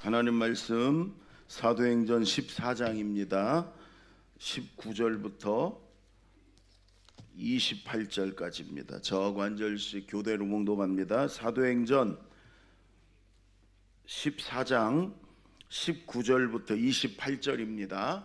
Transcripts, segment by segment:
하나님 말씀 사도행전 14장입니다. 19절부터 28절까지입니다. 저하고 한 절씩 교대로 몽독합니다. 사도행전 14장 19절부터 28절입니다.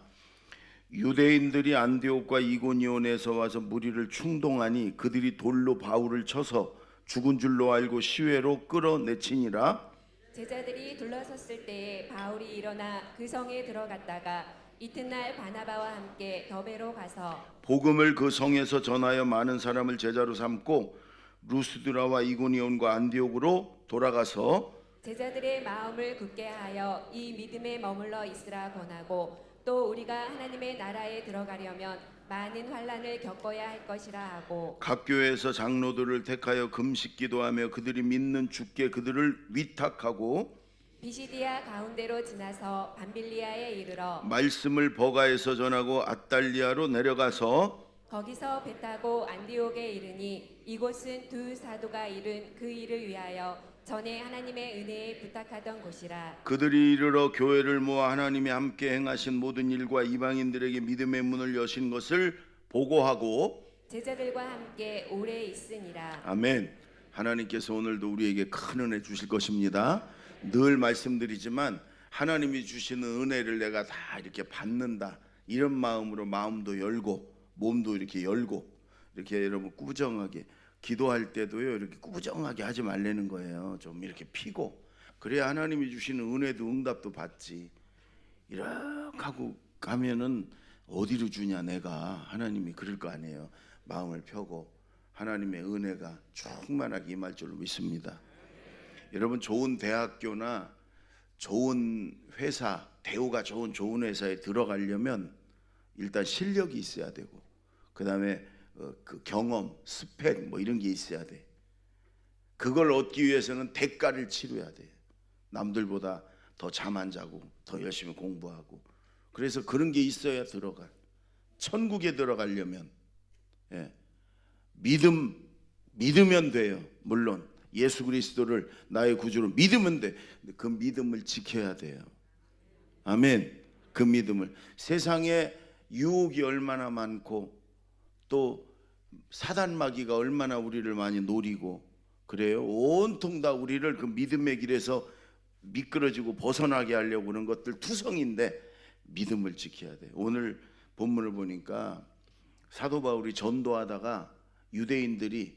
유대인들이 안디옥과 이고니온에서 와서 무리를 충동하니 그들이 돌로 바울을 쳐서 죽은 줄로 알고 시외로 끌어내치니라. 제자들이 둘러섰을 때에 바울이 일어나 그 성에 들어갔다가 이튿날 바나바와 함께 더베로 가서 복음을 그 성에서 전하여 많은 사람을 제자로 삼고 루스드라와 이고니온과 안디옥으로 돌아가서 제자들의 마음을 굳게 하여 이 믿음에 머물러 있으라 권하고 또 우리가 하나님의 나라에 들어가려면 많은 환난을 겪어야 할 것이라 하고 각 교회에서 장로들을 택하여 금식 기도하며 그들이 믿는 주께 그들을 위탁하고 비시디아 가운데로 지나서 밤빌리아에 이르러 말씀을 버가에서 전하고 앗달리아로 내려가서 거기서 배 타고 안디옥에 이르니 이곳은 두 사도가 이룬 그 일을 위하여 전에 하나님의 은혜에 부탁하던 곳이라. 그들이 이르러 교회를 모아 하나님이 함께 행하신 모든 일과 이방인들에게 믿음의 문을 여신 것을 보고하고 제자들과 함께 오래 있으니라. 아멘. 하나님께서 오늘도 우리에게 큰 은혜 주실 것입니다. 늘 말씀드리지만 하나님이 주시는 은혜를 내가 다 이렇게 받는다 이런 마음으로 마음도 열고 몸도 이렇게 열고 이렇게 여러분 꾸정하게 기도할 때도요 이렇게 꾸정하게 하지 말라는 거예요. 좀 이렇게 피고 그래야 하나님이 주시는 은혜도 응답도 받지. 이렇게 하고 가면은 어디로 주냐 내가. 하나님이 그럴 거 아니에요. 마음을 펴고 하나님의 은혜가 충만하게 임할 줄로 믿습니다. 여러분 좋은 대학교나 좋은 회사, 대우가 좋은 회사에 들어가려면 일단 실력이 있어야 되고 그 다음에 그 경험, 스펙 뭐 이런 게 있어야 돼. 그걸 얻기 위해서는 대가를 치러야 돼. 남들보다 더 잠 안 자고 더 열심히 공부하고. 그래서 그런 게 있어야 들어가. 천국에 들어가려면 믿으면 돼요. 물론 예수 그리스도를 나의 구주로 믿으면 돼. 그 믿음을 지켜야 돼요. 아멘. 그 믿음을. 세상에 유혹이 얼마나 많고 또 사단 마귀가 얼마나 우리를 많이 노리고 그래요. 온통 다 우리를 그 믿음의 길에서 미끄러지고 벗어나게 하려고 하는 것들 투성인데 믿음을 지켜야 돼요. 오늘 본문을 보니까 사도 바울이 전도하다가 유대인들이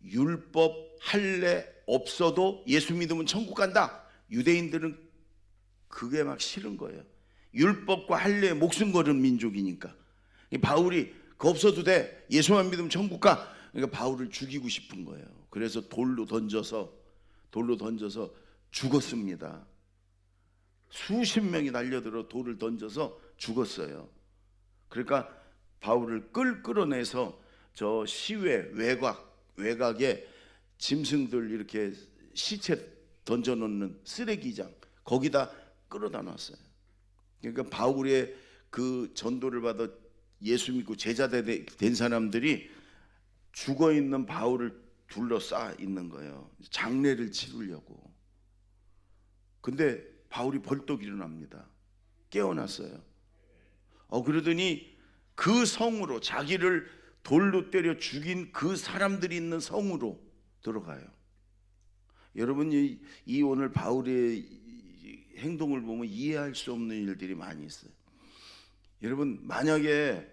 율법 할례 없어도 예수 믿으면 천국 간다. 유대인들은 그게 막 싫은 거예요. 율법과 할례에 목숨 거는 민족이니까. 바울이 그거 없어도 돼. 예수만 믿으면 천국 가. 그러니까 바울을 죽이고 싶은 거예요. 그래서 돌로 던져서 죽었습니다. 수십 명이 달려들어 돌을 던져서 죽었어요. 그러니까 바울을 끌어내서 저 시외 외곽에 짐승들 이렇게 시체 던져놓는 쓰레기장 거기다 끌어다 놨어요. 그러니까 바울의 그 전도를 받아 예수 믿고 제자 된 사람들이 죽어있는 바울을 둘러싸 있는 거예요. 장례를 치르려고. 근데 바울이 벌떡 일어납니다. 깨어났어요. 그러더니 그 성으로 자기를 돌로 때려 죽인 그 사람들이 있는 성으로 들어가요. 여러분 이 오늘 바울의 행동을 보면 이해할 수 없는 일들이 많이 있어요. 여러분 만약에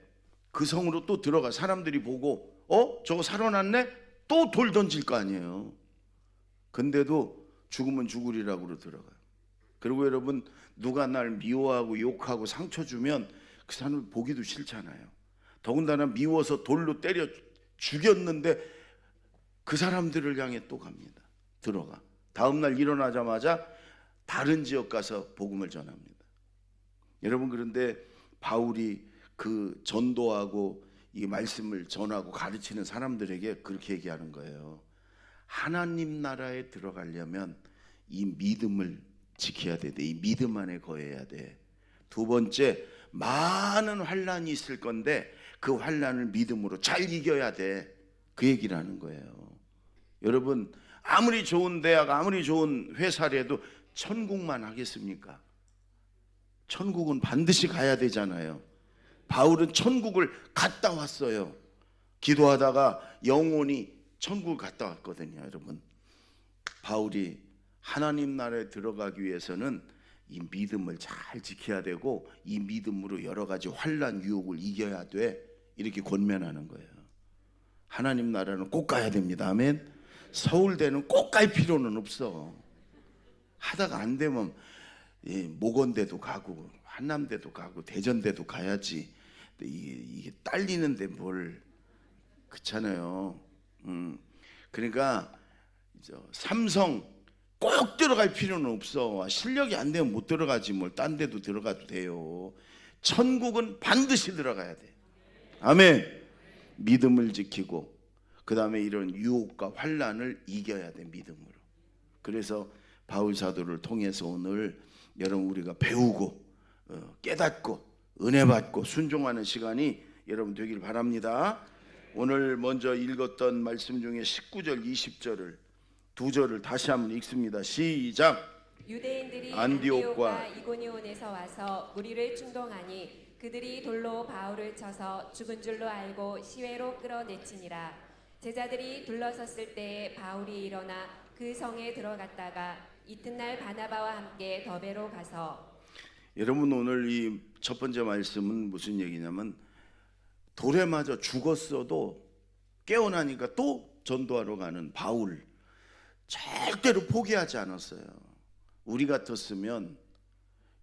그 성으로 또 들어가 사람들이 보고 저거 살아났네? 또 돌 던질 거 아니에요. 근데도 죽으면 죽으리라고 들어가요. 그리고 여러분 누가 날 미워하고 욕하고 상처 주면 그 사람을 보기도 싫잖아요. 더군다나 미워서 돌로 때려 죽였는데 그 사람들을 향해 또 갑니다. 들어가. 다음날 일어나자마자 다른 지역 가서 복음을 전합니다. 여러분 그런데 바울이 그 전도하고 이 말씀을 전하고 가르치는 사람들에게 그렇게 얘기하는 거예요. 하나님 나라에 들어가려면 이 믿음을 지켜야 돼. 이 믿음 안에 거해야 돼. 두 번째, 많은 환난이 있을 건데 그 환난을 믿음으로 잘 이겨야 돼. 그 얘기를 하는 거예요. 여러분 아무리 좋은 대학 아무리 좋은 회사라도 천국만 하겠습니까? 천국은 반드시 가야 되잖아요. 바울은 천국을 갔다 왔어요. 기도하다가 영원히 천국을 갔다 왔거든요. 여러분, 바울이 하나님 나라에 들어가기 위해서는 이 믿음을 잘 지켜야 되고 이 믿음으로 여러 가지 환난 유혹을 이겨야 돼, 이렇게 권면하는 거예요. 하나님 나라는 꼭 가야 됩니다. 아멘. 서울대는 꼭 갈 필요는 없어. 하다가 안 되면 모건대도 가고 한남대도 가고 대전대도 가야지. 이게 딸리는데 뭘, 그렇잖아요. 그러니까 삼성 꼭 들어갈 필요는 없어. 실력이 안 되면 못 들어가지 뭘. 딴 데도 들어가도 돼요. 천국은 반드시 들어가야 돼. 아멘. 믿음을 지키고 그 다음에 이런 유혹과 환난을 이겨야 돼, 믿음으로. 그래서 바울 사도를 통해서 오늘 여러분 우리가 배우고 깨닫고 은혜 받고 순종하는 시간이 여러분 되길 바랍니다. 오늘 먼저 읽었던 말씀 중에 19절 20절을 두 절을 다시 한번 읽습니다. 시작. 유대인들이 안디옥과 안디옥과 이고니온에서 와서 무리를 충동하니 그들이 돌로 바울을 쳐서 죽은 줄로 알고 시외로 끌어내치니라. 제자들이 둘러섰을 때에 바울이 일어나 그 성에 들어갔다가 이튿날 바나바와 함께 더베로 가서. 여러분, 오늘 이 첫 번째 말씀은 무슨 얘기냐면 돌에 맞아 죽었어도 깨어나니까 또 전도하러 가는 바울, 절대로 포기하지 않았어요. 우리 같았으면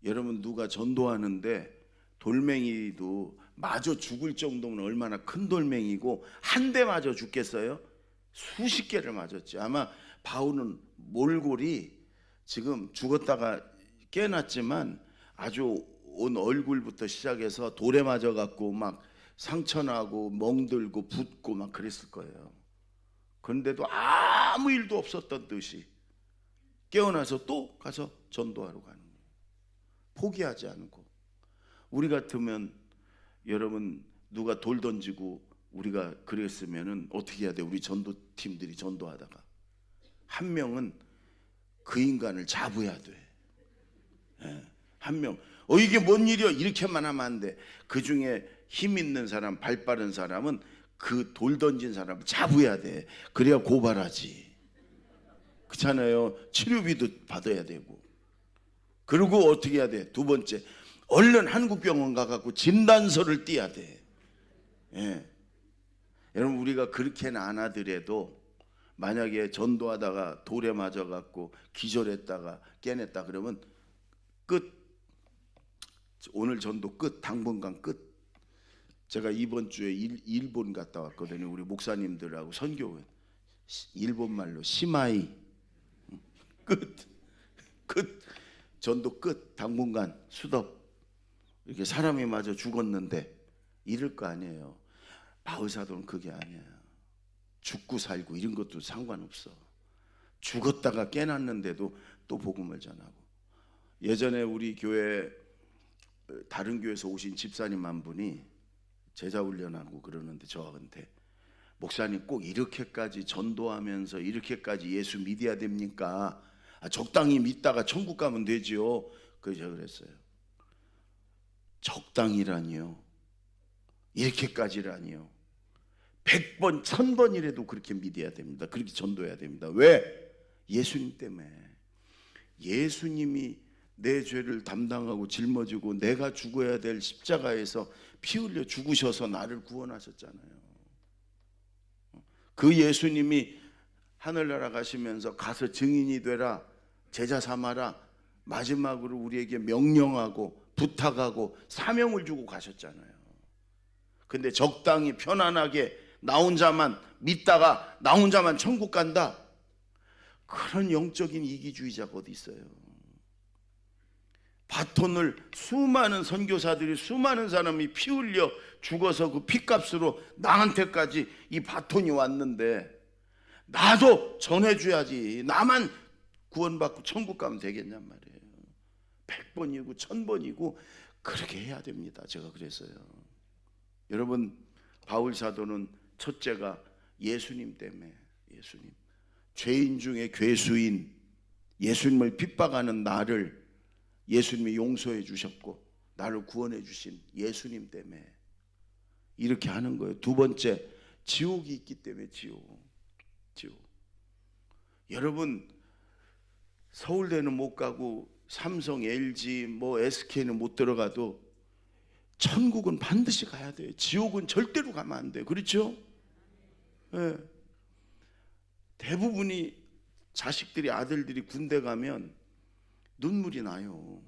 여러분 누가 전도하는데 돌멩이도 맞아 죽을 정도면 얼마나 큰 돌멩이고 한 대 맞아 죽겠어요? 수십 개를 맞았지. 아마 바울은 몰골이 지금 죽었다가 깨어났지만 아주 온 얼굴부터 시작해서 돌에 맞아 갖고 막 상처나고 멍들고 붓고 막 그랬을 거예요. 그런데도 아무 일도 없었던 듯이 깨어나서 또 가서 전도하러 가는 거예요. 포기하지 않고. 우리 같으면 여러분 누가 돌 던지고 우리가 그랬으면은 어떻게 해야 돼? 우리 전도팀들이 전도하다가 한 명은 그 인간을 잡아야 돼. 한 명. 이게 뭔 일이야? 이렇게만 하면 안 돼. 그 중에 힘 있는 사람, 발 빠른 사람은 그 돌 던진 사람을 잡아야 돼. 그래야 고발하지. 그렇잖아요. 치료비도 받아야 되고. 그리고 어떻게 해야 돼? 두 번째, 얼른 한국병원 가갖고 진단서를 띄어야 돼. 여러분, 우리가 그렇게는 안 하더라도 만약에 전도하다가 돌에 맞아갖고 기절했다가 깨냈다 그러면 끝. 오늘 전도 끝. 당분간 끝. 제가 이번 주에 일본 갔다 왔거든요. 우리 목사님들하고 선교. 일본 말로 시마이. 끝. 전도 끝. 당분간 수덕. 이렇게 사람이 맞아 죽었는데 이럴 거 아니에요. 바울 사도는 그게 아니에요. 죽고 살고 이런 것도 상관없어. 죽었다가 깨났는데도 또 복음을 전하고. 예전에 우리 교회 다른 교회에서 오신 집사님 한 분이 제자 훈련하고 그러는데 저한테, 목사님 꼭 이렇게까지 전도하면서 이렇게까지 예수 믿어야 됩니까? 적당히 믿다가 천국 가면 되지요. 그래서 제가 그랬어요. 적당히라니요. 이렇게까지라니요. 100번, 1000번이라도 그렇게 믿어야 됩니다. 그렇게 전도해야 됩니다. 왜? 예수님 때문에. 예수님이 내 죄를 담당하고 짊어지고 내가 죽어야 될 십자가에서 피 흘려 죽으셔서 나를 구원하셨잖아요. 그 예수님이 하늘나라 가시면서 가서 증인이 되라, 제자 삼아라, 마지막으로 우리에게 명령하고 부탁하고 사명을 주고 가셨잖아요. 근데 적당히 편안하게 나 혼자만 믿다가 나 혼자만 천국 간다, 그런 영적인 이기주의자가 어디 있어요? 바톤을 수많은 선교사들이, 수많은 사람이 피 흘려 죽어서 그 피값으로 나한테까지 이 바톤이 왔는데 나도 전해줘야지. 나만 구원받고 천국 가면 되겠냔 말이에요. 100번이고 1000번이고 그렇게 해야 됩니다. 제가 그랬어요. 여러분, 바울 사도는 첫째가 예수님 때문에. 예수님. 죄인 중에 괴수인 예수님을 핍박하는 나를 예수님이 용서해 주셨고 나를 구원해 주신 예수님 때문에 이렇게 하는 거예요. 두 번째, 지옥이 있기 때문에 지옥. 여러분, 서울대는 못 가고 삼성, LG, 뭐 SK는 못 들어가도 천국은 반드시 가야 돼요. 지옥은 절대로 가면 안 돼요. 그렇죠? 네. 대부분이 자식들이, 아들들이 군대 가면 눈물이 나요.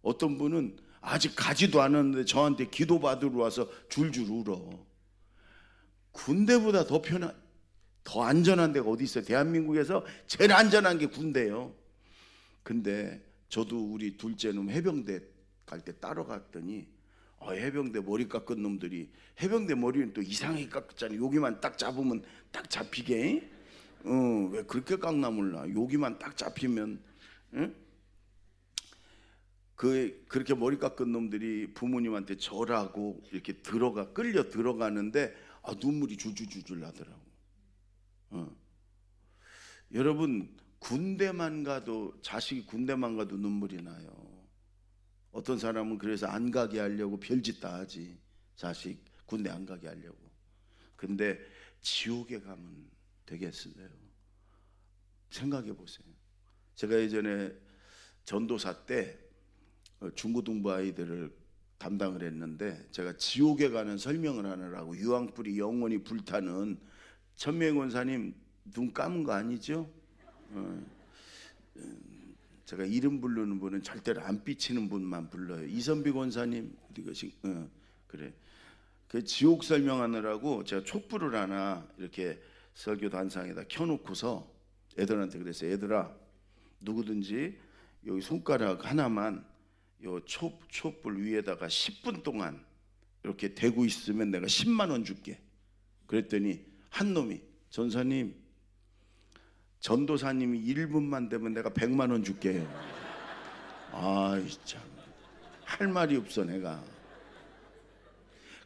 어떤 분은 아직 가지도 않았는데 저한테 기도 받으러 와서 줄줄 울어. 군대보다 더 안전한 데가 어디 있어요? 대한민국에서 제일 안전한 게 군대예요. 근데 저도 우리 둘째는 해병대 갈 때 따라갔더니 해병대 머리 깎은 놈들이, 해병대 머리는 또 이상하게 깎았잖아요. 여기만 딱 잡으면 딱 잡히게. 왜 그렇게 깎나 몰라. 여기만 딱 잡히면. 응? 그렇게 머리 깎은 놈들이 부모님한테 절하고 이렇게 끌려 들어가는데 눈물이 줄줄줄줄 나더라고. 여러분, 군대만 가도, 자식이 군대만 가도 눈물이 나요. 어떤 사람은 그래서 안 가게 하려고 별짓 다 하지. 자식 군대 안 가게 하려고. 근데 지옥에 가면 되겠어요? 생각해 보세요. 제가 예전에 전도사 때 중고등부 아이들을 담당을 했는데, 제가 지옥에 가는 설명을 하느라고 유황불이 영원히 불타는 천명 권사님 눈 감은 거 아니죠? 제가 이름 부르는 분은 절대로 안 삐치는 분만 불러요. 이선비 권사님 이것이 그래. 그 지옥 설명하느라고 제가 촛불을 하나 이렇게 설교 단상에다 켜놓고서 애들한테 그랬어요. 얘들아, 누구든지 여기 손가락 하나만 요 촛불 위에다가 10분 동안 이렇게 대고 있으면 내가 10만 원 줄게. 그랬더니 한 놈이, 전사님, 전도사님이 1분만 되면 내가 100만 원 줄게요. 참, 할 말이 없어 내가.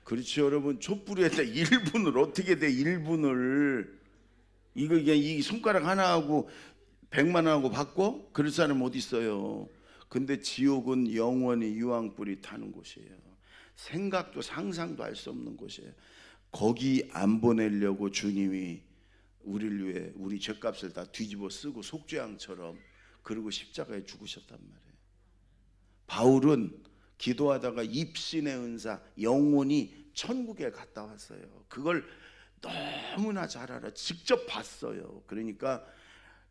그렇죠 여러분. 촛불에다 1분을 어떻게 돼? 1분을 이거 그냥 이 손가락 하나하고 100만 원하고 바꿔? 그럴 사람 어디 있어요? 근데 지옥은 영원히 유황불이 타는 곳이에요. 생각도 상상도 할 수 없는 곳이에요. 거기 안 보내려고 주님이 우리를 위해 우리 죄값을 다 뒤집어 쓰고 속죄양처럼 그리고 십자가에 죽으셨단 말이에요. 바울은 기도하다가 입신의 은사, 영혼이 천국에 갔다 왔어요. 그걸 너무나 잘 알아. 직접 봤어요. 그러니까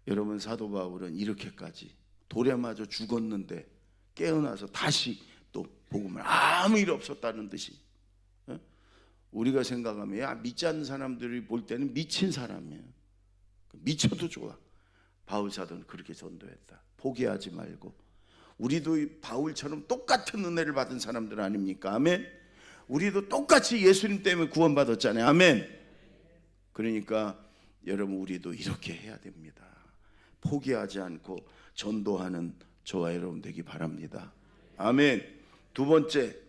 여러분, 사도 바울은 이렇게까지 돌에 맞아 죽었는데 깨어나서 다시 또 복음을, 아무 일 없었다는 듯이. 우리가 생각하면 야, 믿지 않는 사람들이 볼 때는 미친 사람이에요. 미쳐도 좋아. 바울 사도는 그렇게 전도했다. 포기하지 말고. 우리도 바울처럼 똑같은 은혜를 받은 사람들 아닙니까? 아멘. 우리도 똑같이 예수님 때문에 구원받았잖아요. 아멘. 그러니까 여러분, 우리도 이렇게 해야 됩니다. 포기하지 않고 전도하는 저와 여러분 되기 바랍니다. 아멘. 두 번째,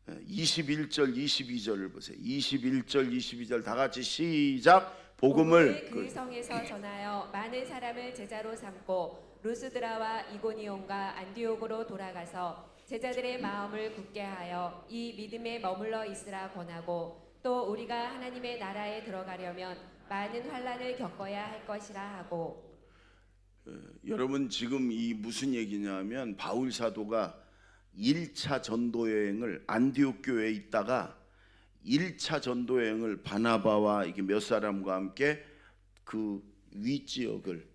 21절 22절을 보세요. 21절 22절 다 같이 시작. 복음을 그 성에서 전하여 많은 사람을 제자로 삼고 루스드라와 이고니온과 안디옥으로 돌아가서 제자들의 마음을 굳게 하여 이 믿음에 머물러 있으라 권하고, 또 우리가 하나님의 나라에 들어가려면 많은 환난을 겪어야 할 것이라 하고. 여러분, 지금 이 무슨 얘기냐면 바울 사도가 1차 전도 여행을 안디옥 교회에 있다가 1차 전도 여행을 바나바와 이게 몇 사람과 함께 그 윗지역을,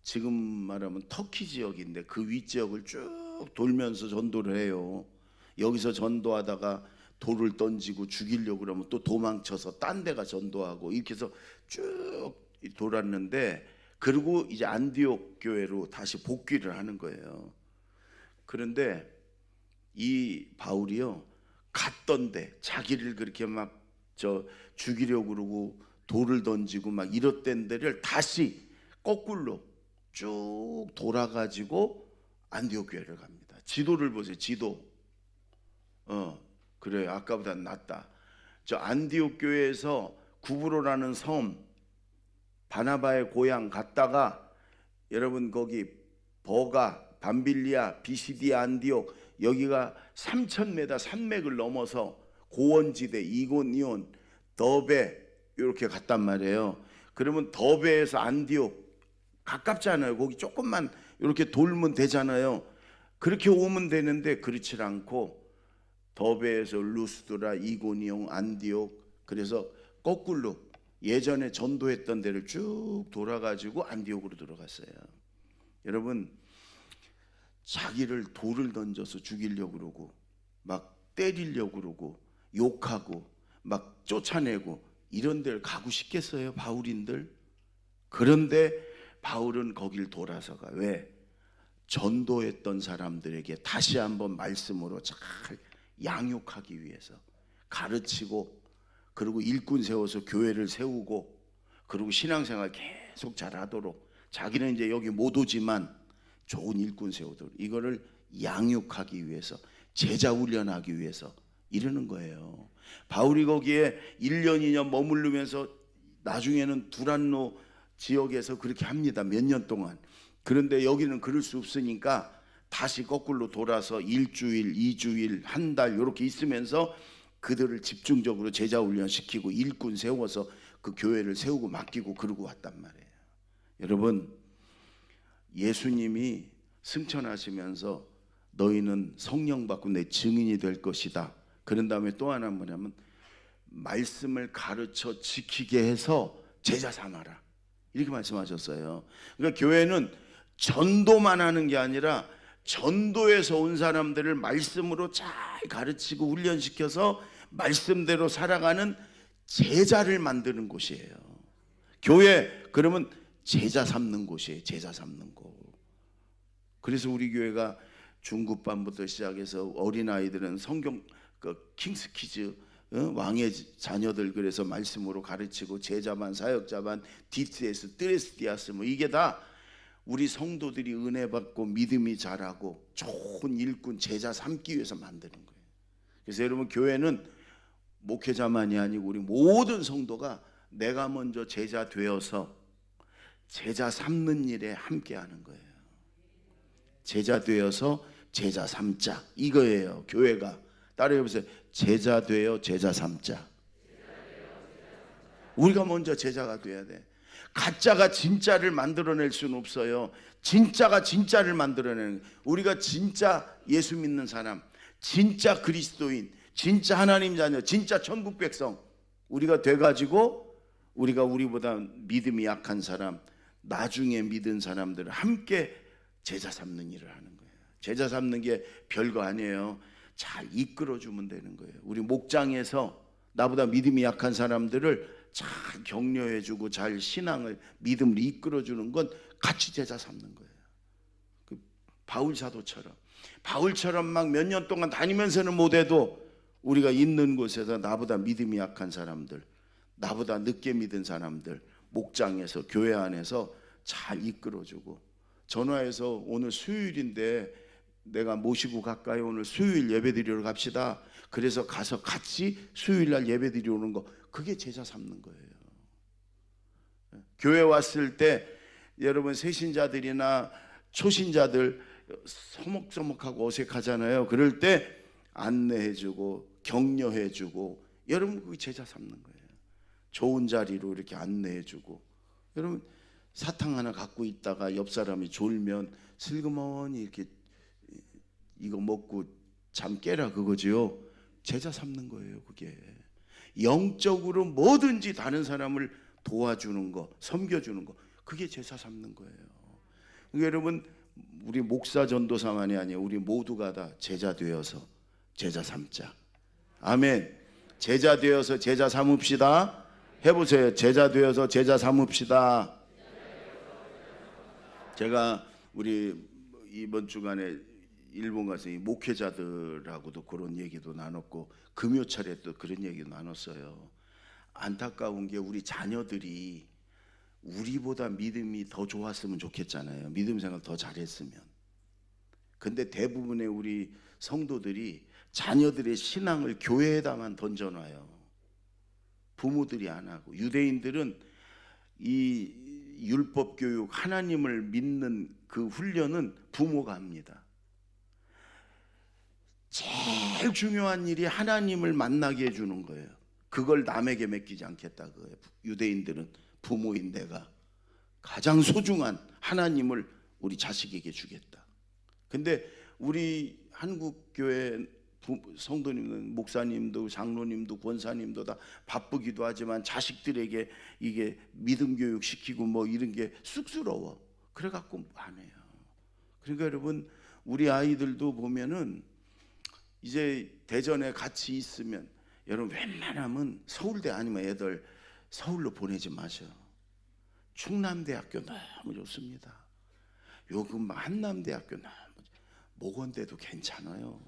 지금 말하면 터키 지역인데 그 윗지역을 쭉 돌면서 전도를 해요. 여기서 전도하다가 돌을 던지고 죽이려고 그러면 또 도망쳐서 딴 데가 전도하고 이렇게 해서 쭉 돌았는데, 그리고 이제 안디옥 교회로 다시 복귀를 하는 거예요. 그런데 이 바울이요, 갔던데 자기를 그렇게 막 죽이려고 그러고 돌을 던지고 막 이랬던 데를 다시 거꾸로 쭉 돌아가지고 안디옥 교회를 갑니다. 지도를 보세요. 지도. 그래요. 아까보다 낫다. 저 안디옥 교회에서 구브로라는 섬, 바나바의 고향 갔다가 여러분 거기 버가, 밤빌리아, 비시디아, 안디옥 여기가 3,000m 산맥을 넘어서 고원지대, 이고니온, 더베 이렇게 갔단 말이에요. 그러면 더베에서 안디옥 가깝잖아요. 거기 조금만 이렇게 돌면 되잖아요. 그렇게 오면 되는데 그렇지 않고 더베에서 루스드라, 이고니온, 안디옥 그래서 거꾸로 예전에 전도했던 데를 쭉 돌아가지고 안디옥으로 들어갔어요. 여러분 자기를 돌을 던져서 죽이려고 그러고 막 때리려고 그러고 욕하고 막 쫓아내고 이런 데를 가고 싶겠어요 바울인들? 그런데 바울은 거길 돌아서 가. 왜? 전도했던 사람들에게 다시 한번 말씀으로 잘 양육하기 위해서 가르치고 그리고 일꾼 세워서 교회를 세우고 그리고 신앙생활 계속 잘하도록 자기는 이제 여기 못 오지만 좋은 일꾼 세우도록 이거를 양육하기 위해서 제자 훈련하기 위해서 이러는 거예요. 바울이 거기에 1년 2년 머무르면서 나중에는 두란노 지역에서 그렇게 합니다. 몇 년 동안. 그런데 여기는 그럴 수 없으니까 다시 거꾸로 돌아서 1주일, 2주일, 한 달 이렇게 있으면서 그들을 집중적으로 제자 훈련시키고 일꾼 세워서 그 교회를 세우고 맡기고 그러고 왔단 말이에요. 여러분 예수님이 승천하시면서 너희는 성령 받고 내 증인이 될 것이다. 그런 다음에 또 하나 뭐냐면 말씀을 가르쳐 지키게 해서 제자 삼아라. 이렇게 말씀하셨어요. 그러니까 교회는 전도만 하는 게 아니라 전도에서 온 사람들을 말씀으로 잘 가르치고 훈련시켜서 말씀대로 살아가는 제자를 만드는 곳이에요. 교회 그러면 제자 삼는 곳이에요. 제자 삼는 곳. 그래서 우리 교회가 중급반부터 시작해서 어린아이들은 성경 킹스키즈 왕의 자녀들 그래서 말씀으로 가르치고 제자반, 사역자반, DTS, 드레스디아스 뭐 이게 다 우리 성도들이 은혜 받고 믿음이 자라고 좋은 일꾼 제자 삼기 위해서 만드는 거예요. 그래서 여러분 교회는 목회자만이 아니고 우리 모든 성도가 내가 먼저 제자 되어서 제자 삼는 일에 함께 하는 거예요. 제자 되어서 제자 삼자 이거예요. 교회가 따라해보세요. 제자 되어 제자 삼자. 우리가 먼저 제자가 돼야 돼. 가짜가 진짜를 만들어낼 수는 없어요. 진짜가 진짜를 만들어내는 우리가 진짜 예수 믿는 사람, 진짜 그리스도인, 진짜 하나님 자녀, 진짜 천국 백성 우리가 돼가지고 우리가 우리보다 믿음이 약한 사람, 나중에 믿은 사람들을 함께 제자 삼는 일을 하는 거예요. 제자 삼는 게 별거 아니에요. 잘 이끌어주면 되는 거예요. 우리 목장에서 나보다 믿음이 약한 사람들을 잘 격려해주고 잘 신앙을 믿음을 이끌어주는 건 같이 제자 삼는 거예요. 그 바울 사도처럼 막 몇 년 동안 다니면서는 못해도 우리가 있는 곳에서 나보다 믿음이 약한 사람들, 나보다 늦게 믿은 사람들 목장에서 교회 안에서 잘 이끌어주고 전화해서 오늘 수요일인데 내가 모시고 갈까요? 오늘 수요일 예배드리러 갑시다. 그래서 가서 같이 수요일날 예배드리러 오는 거 그게 제자 삼는 거예요. 교회 왔을 때 여러분 새신자들이나 초신자들 서먹서먹하고 어색하잖아요. 그럴 때 안내해주고 격려해주고 여러분 그게 제자 삼는 거예요. 좋은 자리로 이렇게 안내해주고 여러분 사탕 하나 갖고 있다가 옆 사람이 졸면 슬그머니 이렇게 이거 먹고 잠 깨라 그거지요. 제자 삼는 거예요. 그게 영적으로 뭐든지 다른 사람을 도와주는 거, 섬겨주는 거 그게 제자 삼는 거예요. 그러니까 여러분 우리 목사 전도사만이 아니에요. 우리 모두가 다 제자 되어서 제자 삼자. 아멘. 제자 되어서 제자 삼읍시다. 해보세요. 제자 되어서 제자 삼읍시다. 제가 우리 이번 주간에 일본 가서 이 목회자들하고도 그런 얘기도 나눴고 금요철에 또 그런 얘기도 나눴어요. 안타까운 게 우리 자녀들이 우리보다 믿음이 더 좋았으면 좋겠잖아요. 믿음 생활 더 잘했으면. 근데 대부분의 우리 성도들이 자녀들의 신앙을 교회에다만 던져놔요. 부모들이 안 하고 유대인들은 이 율법 교육, 하나님을 믿는 그 훈련은 부모가 합니다. 제일 중요한 일이 하나님을 만나게 해주는 거예요. 그걸 남에게 맡기지 않겠다 그거예요. 유대인들은 부모인 내가 가장 소중한 하나님을 우리 자식에게 주겠다. 근데 우리 한국교회 성도님들, 목사님도 장로님도 권사님도 다 바쁘기도 하지만 자식들에게 이게 믿음 교육 시키고 뭐 이런 게 쑥스러워. 그래갖고 안 해요. 그러니까 여러분, 우리 아이들도 보면은 이제 대전에 같이 있으면 여러분 웬만하면 서울대 아니면 애들 서울로 보내지 마셔. 충남대학교 너무 좋습니다. 요금 한남대학교 너무, 모건대도 괜찮아요.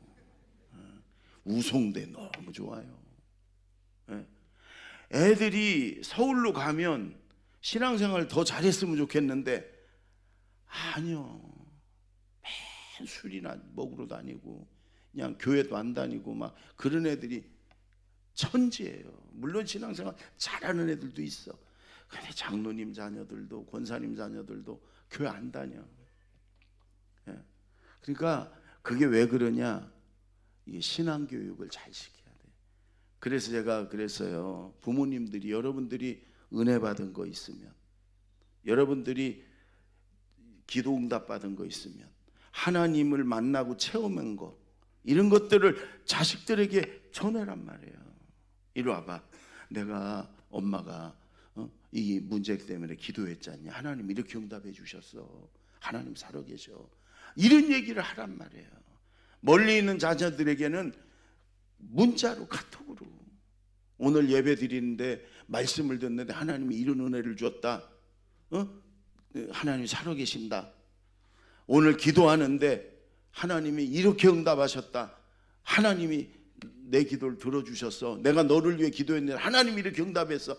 우송대 너무 좋아요. 애들이 서울로 가면 신앙생활 더 잘했으면 좋겠는데 아니요. 맨 술이나 먹으러 다니고 그냥 교회도 안 다니고 막 그런 애들이 천지예요. 물론 신앙생활 잘하는 애들도 있어. 근데 장로님 자녀들도 권사님 자녀들도 교회 안 다녀. 그러니까 그게 왜 그러냐? 이 신앙교육을 잘 시켜야 돼. 그래서 제가 그랬어요. 부모님들이 여러분들이 은혜 받은 거 있으면, 여러분들이 기도 응답 받은 거 있으면, 하나님을 만나고 체험한 거, 이런 것들을 자식들에게 전해란 말이에요. 이리 와봐. 내가 엄마가 이 문제 때문에 기도했잖니. 하나님 이렇게 응답해 주셨어. 하나님 살아계셔. 이런 얘기를 하란 말이에요. 멀리 있는 자녀들에게는 문자로, 카톡으로, 오늘 예배 드리는데 말씀을 듣는데 하나님이 이런 은혜를 줬다. 하나님이 살아계신다. 오늘 기도하는데 하나님이 이렇게 응답하셨다. 하나님이 내 기도를 들어주셨어. 내가 너를 위해 기도했는데 하나님이 이렇게 응답했어.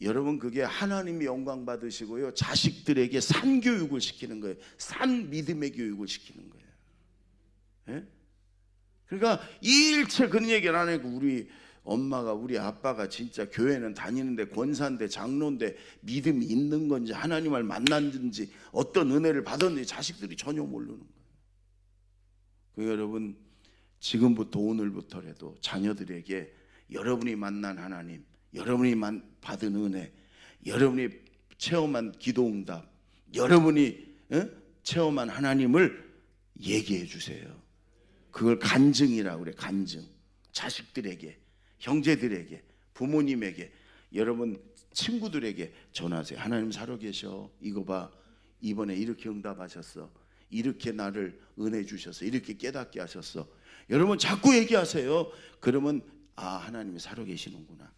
여러분, 그게 하나님이 영광 받으시고요, 자식들에게 산 교육을 시키는 거예요. 산 믿음의 교육을 시키는 거예요. 예? 그러니까 일체 그런 얘기를 안 하고 우리 엄마가, 우리 아빠가 진짜 교회는 다니는데 권사인데 장로인데 믿음이 있는 건지 하나님을 만났는지 어떤 은혜를 받았는지 자식들이 전혀 모르는 거예요. 그 여러분, 지금부터 오늘부터라도 자녀들에게 여러분이 만난 하나님, 여러분이 받은 은혜, 여러분이 체험한 기도응답, 여러분이 체험한 하나님을 얘기해 주세요. 그걸 간증이라고 그래. 간증. 자식들에게, 형제들에게, 부모님에게, 여러분 친구들에게 전하세요. 하나님 살아계셔. 이거 봐, 이번에 이렇게 응답하셨어. 이렇게 나를 은혜 주셔서 이렇게 깨닫게 하셨어. 여러분 자꾸 얘기하세요. 그러면 하나님이 살아계시는구나.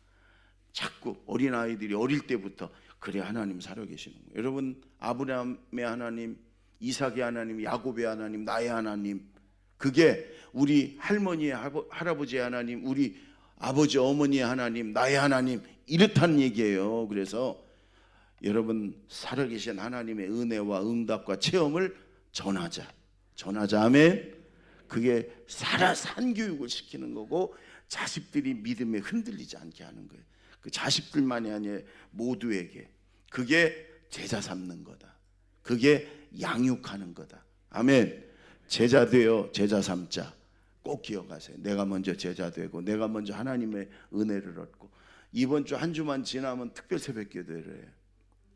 자꾸 어린아이들이 어릴 때부터 그래, 하나님 살아계시는구나. 여러분, 아브라함의 하나님, 이삭의 하나님, 야곱의 하나님, 나의 하나님, 그게 우리 할머니의 할아버지의 하나님, 우리 아버지 어머니의 하나님, 나의 하나님, 이렇다는 얘기예요. 그래서 여러분, 살아계신 하나님의 은혜와 응답과 체험을 전하자. 아멘. 그게 산 교육을 시키는 거고, 자식들이 믿음에 흔들리지 않게 하는 거예요. 그 자식들만이 아니라 모두에게. 그게 제자 삼는 거다. 그게 양육하는 거다. 아멘. 제자 되어 제자 삼자. 꼭 기억하세요. 내가 먼저 제자 되고 내가 먼저 하나님의 은혜를 얻고, 이번 주 한 주만 지나면 특별 새벽 기도회를 해요.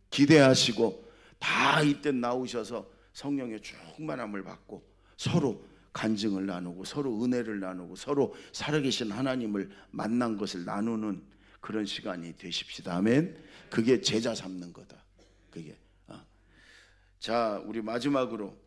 기대하시고 다 이때 나오셔서 성령의 충만함을 받고 서로 간증을 나누고 서로 은혜를 나누고 서로 살아계신 하나님을 만난 것을 나누는 그런 시간이 되십시다. 아멘. 그게 제자 삼는 거다. 그게. 자, 우리 마지막으로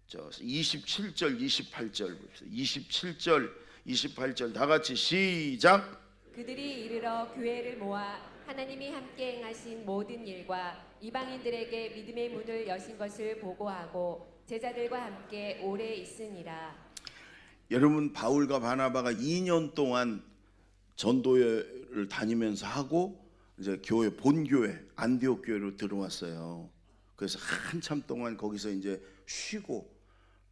27절 28절 봅시다. 27절 28절 다 같이 시작. 그들이 이르러 교회를 모아 하나님이 함께 행하신 모든 일과 이방인들에게 믿음의 문을 여신 것을 보고하고 제자들과 함께 오래 있으니라. 여러분, 바울과 바나바가 2년 동안 전도회를 다니면서 하고 이제 교회, 본교회 안디옥 교회로 들어왔어요. 그래서 한참 동안 거기서 이제 쉬고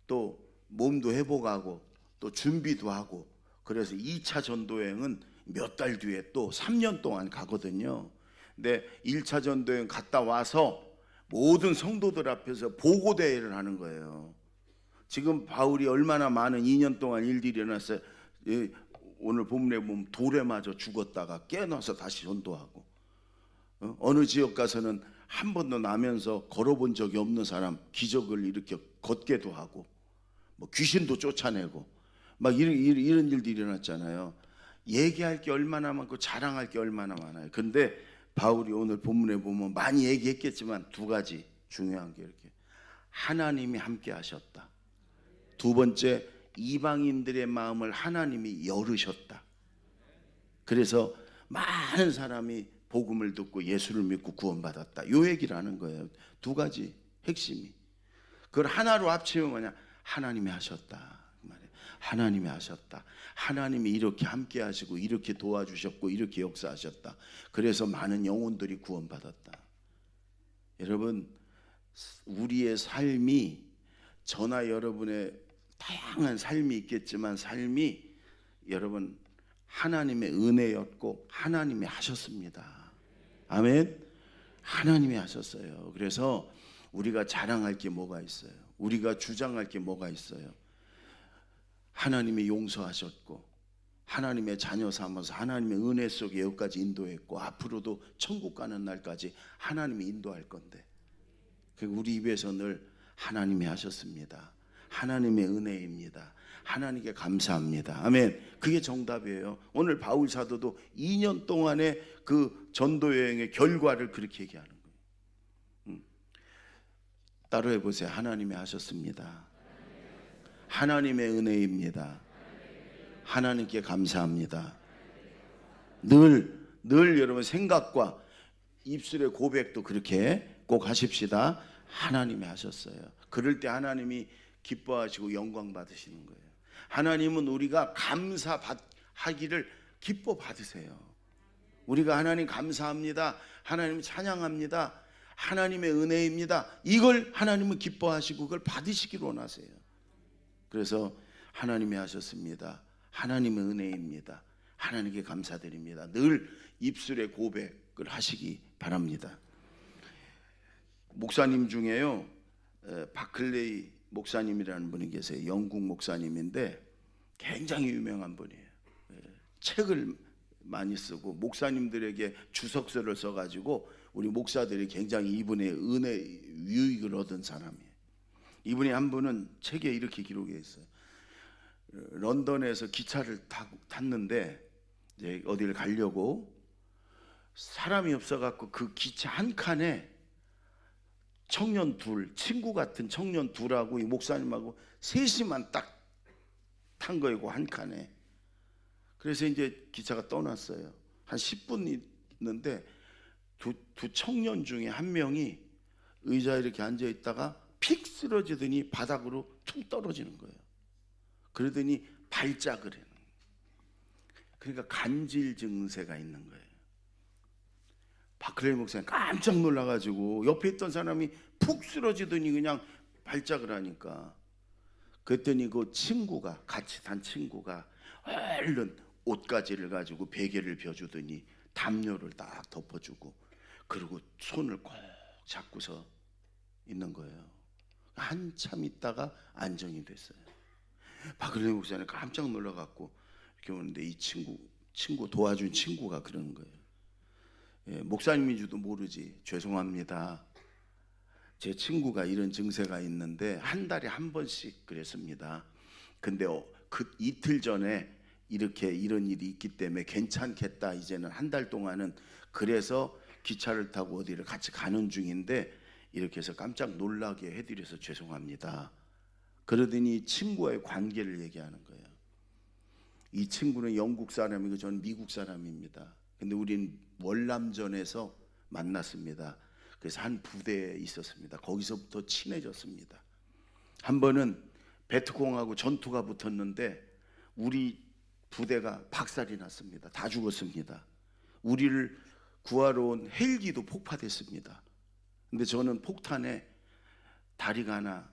또 몸도 회복하고 또 준비도 하고, 그래서 2차 전도여행은 몇 달 뒤에 또 3년 동안 가거든요. 근데 1차 전도여행 갔다 와서 모든 성도들 앞에서 보고대회를 하는 거예요. 지금 바울이 얼마나 많은 2년 동안 일들이 일어났어요. 오늘 본문에 보면 돌에 맞아 죽었다가 깨어나서 다시 전도하고, 어느 지역 가서는 한 번도 나면서 걸어본 적이 없는 사람 기적을 일으켜 걷게도 하고, 뭐 귀신도 쫓아내고 막 이런 일들이 일어났잖아요. 얘기할 게 얼마나 많고 자랑할 게 얼마나 많아요. 근데 바울이 오늘 본문에 보면 많이 얘기했겠지만 두 가지 중요한 게 이렇게 하나님이 함께 하셨다. 두 번째, 이방인들의 마음을 하나님이 열으셨다. 그래서 많은 사람이 복음을 듣고 예수를 믿고 구원받았다. 요 얘기를 하는 거예요. 두 가지 핵심이. 그걸 하나로 합치면 뭐냐? 하나님이 하셨다. 그 말이에요. 하나님이 하셨다. 하나님이 이렇게 함께 하시고 이렇게 도와주셨고 이렇게 역사하셨다. 그래서 많은 영혼들이 구원받았다. 여러분, 우리의 삶이, 저나 여러분의 다양한 삶이 있겠지만 삶이 여러분 하나님의 은혜였고 하나님이 하셨습니다. 아멘. 하나님이 하셨어요. 그래서 우리가 자랑할 게 뭐가 있어요? 우리가 주장할 게 뭐가 있어요? 하나님이 용서하셨고 하나님의 자녀 삼아서 하나님의 은혜 속에 여기까지 인도했고 앞으로도 천국 가는 날까지 하나님이 인도할 건데, 우리 입에서 늘 하나님이 하셨습니다. 하나님의 은혜입니다. 하나님께 감사합니다. 아멘. 그게 정답이에요. 오늘 바울 사도도 2년 동안의 그 전도 여행의 결과를 그렇게 얘기하는 거예요. 따로 해보세요. 하나님이 하셨습니다. 하나님의 은혜입니다. 하나님께 감사합니다. 늘 여러분 생각과 입술의 고백도 그렇게 꼭 하십시다. 하나님이 하셨어요. 그럴 때 하나님이 기뻐하시고 영광 받으시는 거예요. 하나님은 우리가 감사하기를 기뻐 받으세요. 우리가 하나님 감사합니다, 하나님 찬양합니다, 하나님의 은혜입니다, 이걸 하나님은 기뻐하시고 그걸 받으시기를 원하세요. 그래서 하나님이 하셨습니다, 하나님의 은혜입니다, 하나님께 감사드립니다, 늘 입술의 고백을 하시기 바랍니다. 목사님 중에요, 바클레이 목사님이라는 분이 계세요. 영국 목사님인데 굉장히 유명한 분이에요. 책을 많이 쓰고 목사님들에게 주석서를 써가지고 우리 목사들이 굉장히 이분의 은혜 유익을 얻은 사람이에요. 이분이 한 분은 책에 이렇게 기록해 있어요. 런던에서 기차를 탔는데 이제 어디를 가려고 사람이 없어갖고 그 기차 한 칸에 청년 둘, 친구 같은 청년 둘하고 이 목사님하고 셋이만 딱 탄 거이고 한 칸에. 그래서 이제 기차가 떠났어요. 한 10분 있는데 두 청년 중에 한 명이 의자에 이렇게 앉아 있다가 픽 쓰러지더니 바닥으로 툭 떨어지는 거예요. 그러더니 발작을 해요. 그러니까 간질 증세가 있는 거예요. 바클레이 목사님 깜짝 놀라가지고 옆에 있던 사람이 푹 쓰러지더니 그냥 발작을 하니까, 그랬더니 그 친구가, 같이 탄 친구가 얼른 옷가지를 가지고 베개를 펴주더니 담요를 딱 덮어주고 그리고 손을 꼭 잡고서 있는 거예요. 한참 있다가 안정이 됐어요. 바클레이 목사님 깜짝 놀라갖고 이렇게 오는데 이 친구 도와준 친구가 그러는 거예요. 목사님인 줄도 모르지. 죄송합니다, 제 친구가 이런 증세가 있는데 한 달에 한 번씩 그랬습니다. 근데 그 이틀 전에 이렇게 이런 일이 있기 때문에 괜찮겠다, 이제는 한 달 동안은, 그래서 기차를 타고 어디를 같이 가는 중인데 이렇게 해서 깜짝 놀라게 해드려서 죄송합니다. 그러더니 친구와의 관계를 얘기하는 거예요. 이 친구는 영국 사람이고 저는 미국 사람입니다. 근데 우리는 월남전에서 만났습니다. 그래서 한 부대에 있었습니다. 거기서부터 친해졌습니다. 한 번은 베트콩하고 전투가 붙었는데 우리 부대가 박살이 났습니다. 다 죽었습니다. 우리를 구하러 온 헬기도 폭파됐습니다. 근데 저는 폭탄에 다리가 하나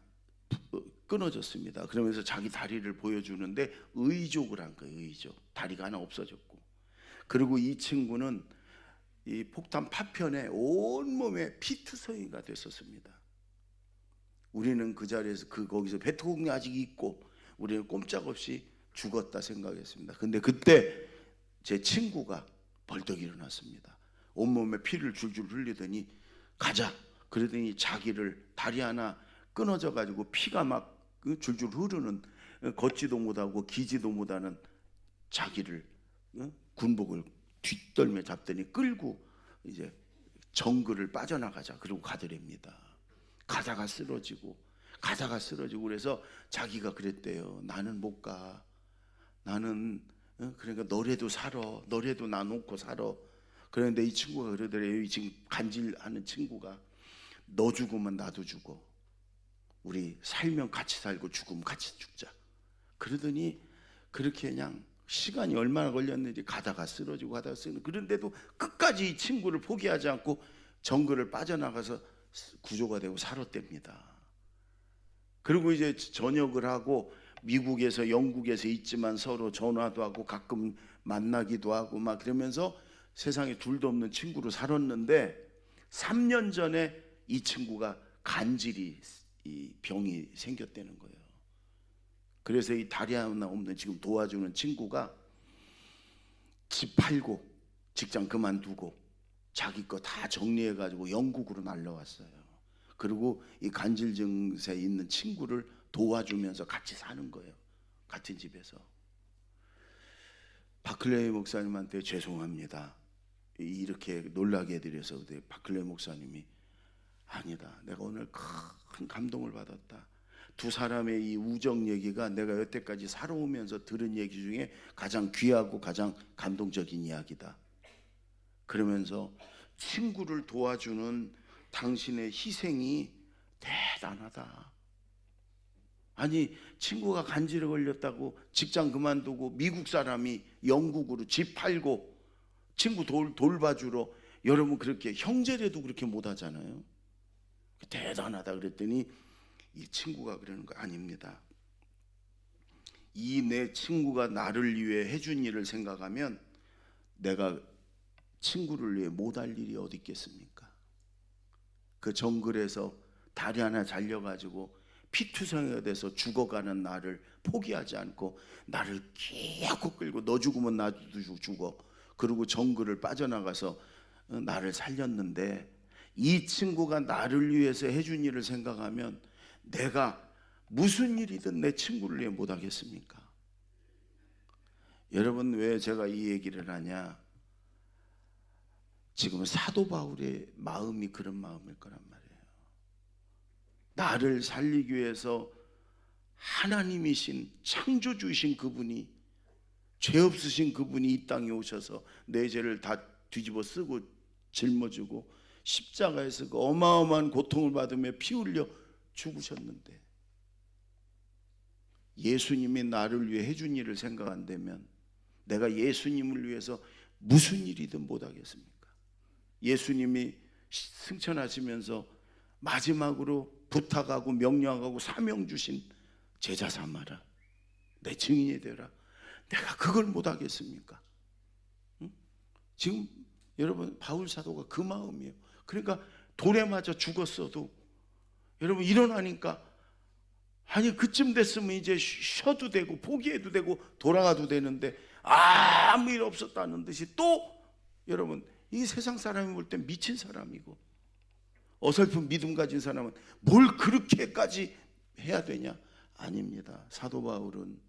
끊어졌습니다. 그러면서 자기 다리를 보여주는데 의족을 한 거예요. 의족. 다리가 하나 없어졌고. 그리고 이 친구는 이 폭탄 파편에 온몸에 피투성이가 됐었습니다. 우리는 그 자리에서 거기서 배트공이 아직 있고 우리는 꼼짝없이 죽었다 생각했습니다. 근데 그때 제 친구가 벌떡 일어났습니다. 온몸에 피를 줄줄 흘리더니 가자. 그러더니 자기를 다리 하나 끊어져 가지고 피가 막 줄줄 흐르는, 걷지도 못하고 기지도 못하는 자기를 군복을 뒷덜며 잡더니 끌고 이제 정글을 빠져나가자 그러고 가더랍니다. 가다가 쓰러지고 그래서 자기가 그랬대요. 나는 못 가. 나는 그러니까 너라도 살아. 너라도 나 놓고 살아. 그런데 이 친구가 그러더래요. 지금 간질하는 친구가 너 죽으면 나도 죽어. 우리 살면 같이 살고 죽으면 같이 죽자. 그러더니 그렇게 그냥 시간이 얼마나 걸렸는지 가다가 쓰러지고 그런데도 끝까지 이 친구를 포기하지 않고 정글을 빠져나가서 구조가 되고 살았답니다. 그리고 이제 전역을 하고 미국에서 영국에서 있지만 서로 전화도 하고 가끔 만나기도 하고 막 그러면서 세상에 둘도 없는 친구로 살았는데 3년 전에 이 친구가 간질이 이 병이 생겼다는 거예요. 그래서 이 다리 하나 없는 지금 도와주는 친구가 집 팔고 직장 그만두고 자기 거 다 정리해 가지고 영국으로 날라왔어요. 그리고 이 간질 증세 있는 친구를 도와주면서 같이 사는 거예요. 같은 집에서. 바클레이 목사님한테 죄송합니다. 이렇게 놀라게 해드려서 바클레이 목사님이 아니다. 내가 오늘 큰 감동을 받았다. 두 사람의 이 우정 얘기가 내가 여태까지 살아오면서 들은 얘기 중에 가장 귀하고 가장 감동적인 이야기다. 그러면서 친구를 도와주는 당신의 희생이 대단하다. 아니 친구가 간질에 걸렸다고 직장 그만두고 미국 사람이 영국으로 집 팔고 친구 돌봐주러, 여러분 그렇게 형제라도 그렇게 못하잖아요. 대단하다 그랬더니 이 친구가 그러는 거 아닙니다. 이 내 친구가 나를 위해 해준 일을 생각하면 내가 친구를 위해 못할 일이 어디 있겠습니까? 그 정글에서 다리 하나 잘려가지고 피투성이가 돼서 죽어가는 나를 포기하지 않고 나를 끼얹고 끌고 너 죽으면 나도 죽어. 그리고 정글을 빠져나가서 나를 살렸는데 이 친구가 나를 위해서 해준 일을 생각하면 내가 무슨 일이든 내 친구를 위해 못하겠습니까? 여러분 왜 제가 이 얘기를 하냐? 지금 사도 바울의 마음이 그런 마음일 거란 말이에요. 나를 살리기 위해서 하나님이신 창조주이신 그분이, 죄 없으신 그분이 이 땅에 오셔서 내 죄를 다 뒤집어 쓰고 짊어지고 십자가에서 그 어마어마한 고통을 받으며 피 흘려 죽으셨는데 예수님이 나를 위해 해준 일을 생각한다면 내가 예수님을 위해서 무슨 일이든 못하겠습니까? 예수님이 승천하시면서 마지막으로 부탁하고 명령하고 사명 주신 제자 삼아라, 내 증인이 되라. 내가 그걸 못하겠습니까? 응? 지금 여러분 바울 사도가 그 마음이에요. 그러니까 돌에 맞아 죽었어도 여러분 일어나니까 아니 그쯤 됐으면 이제 쉬어도 되고 포기해도 되고 돌아가도 되는데 아무 일 없었다는 듯이 또 여러분 이 세상 사람이 볼 땐 미친 사람이고 어설픈 믿음 가진 사람은 뭘 그렇게까지 해야 되냐? 아닙니다. 사도 바울은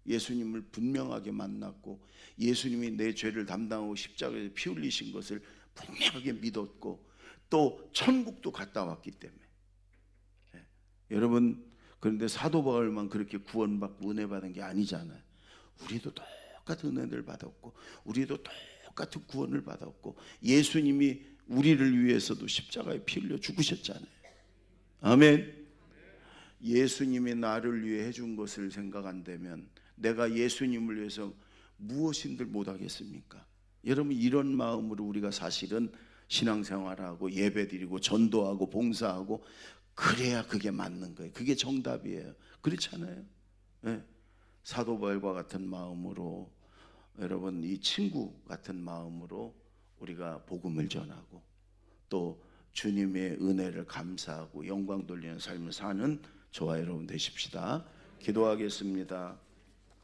예수님을 분명하게 만났고 예수님이 내 죄를 담당하고 십자가에서 피 흘리신 것을 분명하게 믿었고 또 천국도 갔다 왔기 때문에 여러분 그런데 사도 바울만 그렇게 구원받고 은혜 받은 게 아니잖아요. 우리도 똑같은 은혜를 받았고 우리도 똑같은 구원을 받았고 예수님이 우리를 위해서도 십자가에 피 흘려 죽으셨잖아요. 아멘. 예수님이 나를 위해 해준 것을 생각한다면 내가 예수님을 위해서 무엇인들 못하겠습니까? 여러분 이런 마음으로 우리가 사실은 신앙생활하고 예배드리고 전도하고 봉사하고 그래야 그게 맞는 거예요. 그게 정답이에요. 그렇잖아요. 네. 사도 바울과 같은 마음으로 여러분 이 친구 같은 마음으로 우리가 복음을 전하고 또 주님의 은혜를 감사하고 영광 돌리는 삶을 사는 저와 여러분 되십시다. 기도하겠습니다.